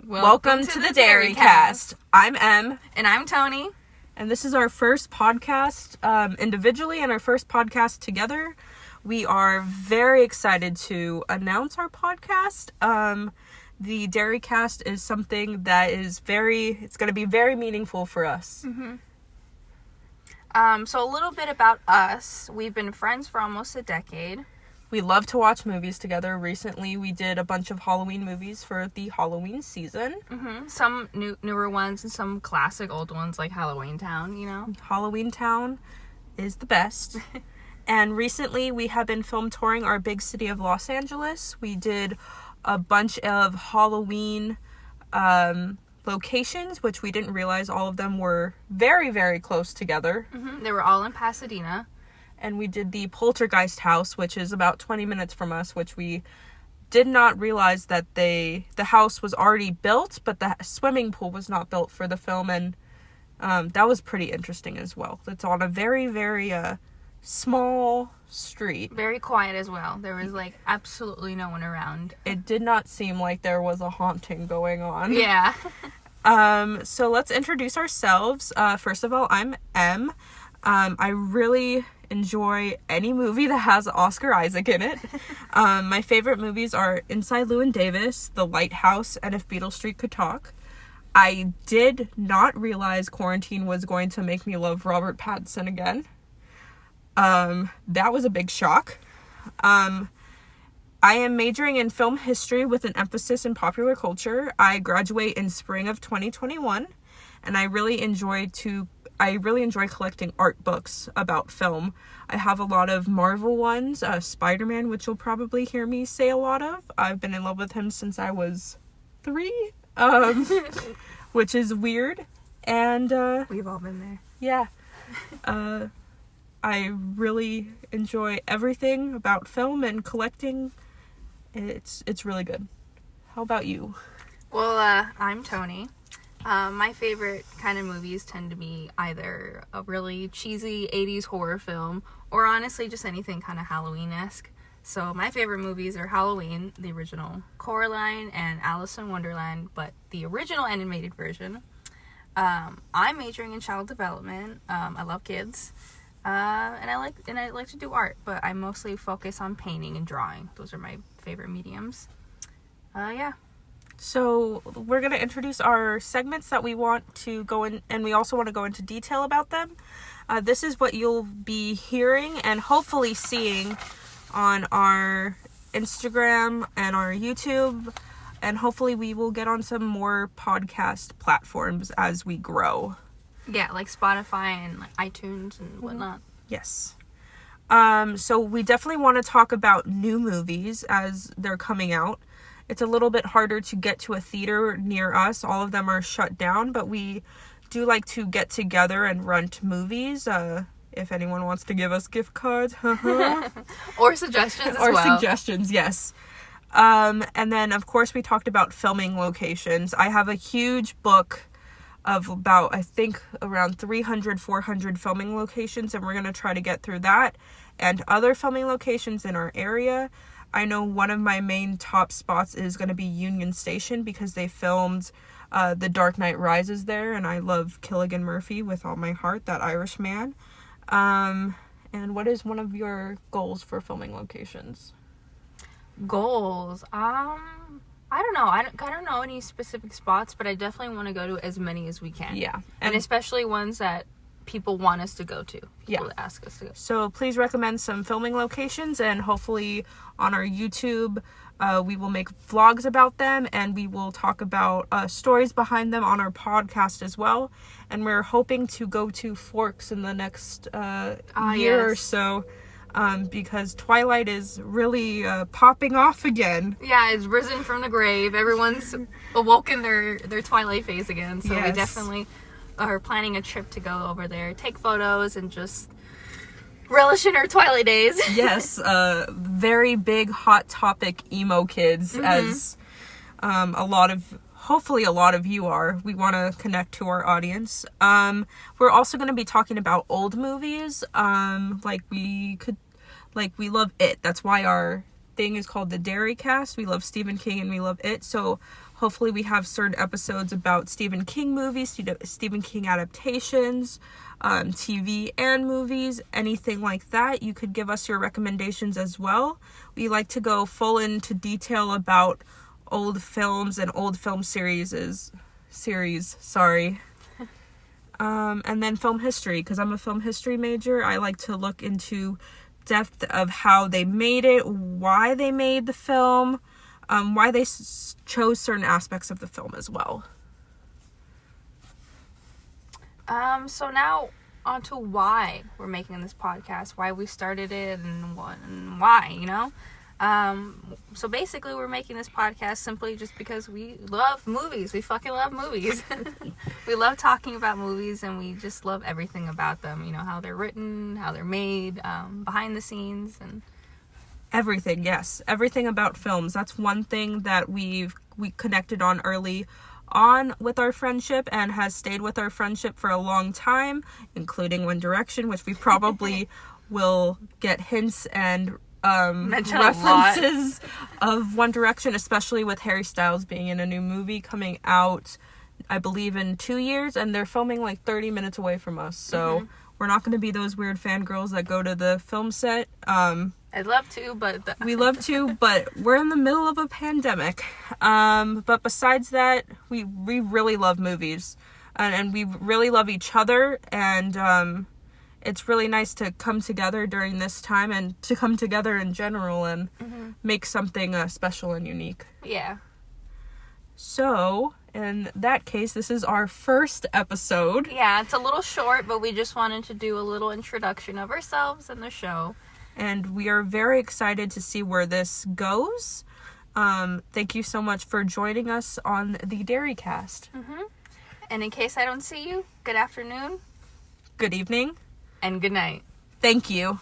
Welcome to the Derry-Cast. I'm Em. And I'm Tony. And this is our first podcast individually and our first podcast together. We are very excited to announce our podcast. The Derry-Cast is something that is it's going to be very meaningful for us. Mm-hmm. So a little bit about us. We've been friends for almost a decade. We love to watch movies together. Recently, we did a bunch of Halloween movies for the Halloween season. Mm-hmm. Some newer ones and some classic old ones like Halloween Town, you know? Halloween Town is the best. And recently, we have been film touring our big city of Los Angeles. We did a bunch of Halloween locations, which we didn't realize all of them were very, very close together. Mm-hmm. They were all in Pasadena. And we did the Poltergeist house, which is about 20 minutes from us, which we did not realize that the house was already built, but the swimming pool was not built for the film, and that was pretty interesting as well. It's on a very, very small street. Very quiet as well. There was, absolutely no one around. It did not seem like there was a haunting going on. Yeah. So let's introduce ourselves. First of all, I'm Em. I really enjoy any movie that has Oscar Isaac in it. My favorite movies are Inside Llewyn Davis, The Lighthouse, and If Beale Street Could Talk. I did not realize quarantine was going to make me love Robert Pattinson again. That was a big shock. I am majoring in film history with an emphasis in popular culture. I graduate in spring of 2021, and I really enjoy collecting art books about film. I have a lot of Marvel ones, Spider-Man, which you'll probably hear me say a lot of. I've been in love with him since I was 3, which is weird. And We've all been there. Yeah. I really enjoy everything about film and collecting. It's really good. How about you? Well, I'm Tony. My favorite kind of movies tend to be either a really cheesy 80s horror film or honestly just anything kind of Halloween-esque. So my favorite movies are Halloween, the original, Coraline, and Alice in Wonderland, but the original animated version. I'm majoring in child development. I love kids. And I like to do art, but I mostly focus on painting and drawing. Those are my favorite mediums. Yeah. So we're going to introduce our segments that we want to go in, and we also want to go into detail about them. This is what you'll be hearing and hopefully seeing on our Instagram and our YouTube, and hopefully we will get on some more podcast platforms as we grow. Yeah, like Spotify and iTunes and whatnot. Yes. So we definitely want to talk about new movies as they're coming out. It's a little bit harder to get to a theater near us. All of them are shut down, but we do like to get together and rent movies. If anyone wants to give us gift cards. Or suggestions as well. Or suggestions, yes. And then, of course, we talked about filming locations. I have a huge book of about, I think, around 300, 400 filming locations, and we're going to try to get through that and other filming locations in our area. I know one of my main top spots is going to be Union Station because they filmed The Dark Knight Rises there, and I love Cillian Murphy with all my heart, that Irish man. And what is one of your goals for filming locations? Goals? I don't know. I don't know any specific spots, but I definitely want to go to as many as we can. Yeah. And especially ones that people want us to go to. People ask us to go. So please recommend some filming locations, and hopefully on our YouTube we will make vlogs about them, and we will talk about stories behind them on our podcast as well. And we're hoping to go to Forks in the next year or so, because Twilight is really popping off again. Yeah, it's risen from the grave. Everyone's awoken their Twilight phase again. So yes. We definitely are planning a trip to go over there, take photos, and just relish in our Twilight days. Yes, very big hot topic emo kids, as hopefully a lot of you are. We want to connect to our audience. We're also going to be talking about old movies. We love It. That's why our thing is called the Derry-Cast. We love Stephen King and we love It. So Hopefully we have certain episodes about Stephen King movies, Stephen King adaptations, TV and movies, anything like that. You could give us your recommendations as well. We like to go full into detail about old films and old film series. And then film history, because I'm a film history major. I like to look into depth of how they made it, why they made the film, why they chose certain aspects of the film as well. So now on to why we're making this podcast, why we started it, and why, you know? So basically we're making this podcast simply just because we love movies. We fucking love movies. We love talking about movies, and we just love everything about them. You know, how they're written, how they're made, behind the scenes, and everything. Yes, everything about films. That's one thing that we connected on early on with our friendship, and has stayed with our friendship for a long time, including One Direction, which we probably will get hints and references of One Direction, especially with Harry Styles being in a new movie coming out, I believe, in 2 years, and they're filming like 30 minutes away from us, so we're not going to be those weird fangirls that go to the film set. I'd love to, but we love to, but we're in the middle of a pandemic. But besides that, we really love movies, and we really love each other, and it's really nice to come together during this time, and to come together in general, and make something special and unique. Yeah. So, in that case, this is our first episode. Yeah, it's a little short, but we just wanted to do a little introduction of ourselves and the show. And we are very excited to see where this goes. Thank you so much for joining us on the Derry-Cast. And in case I don't see you, good afternoon. Good evening. And good night. Thank you.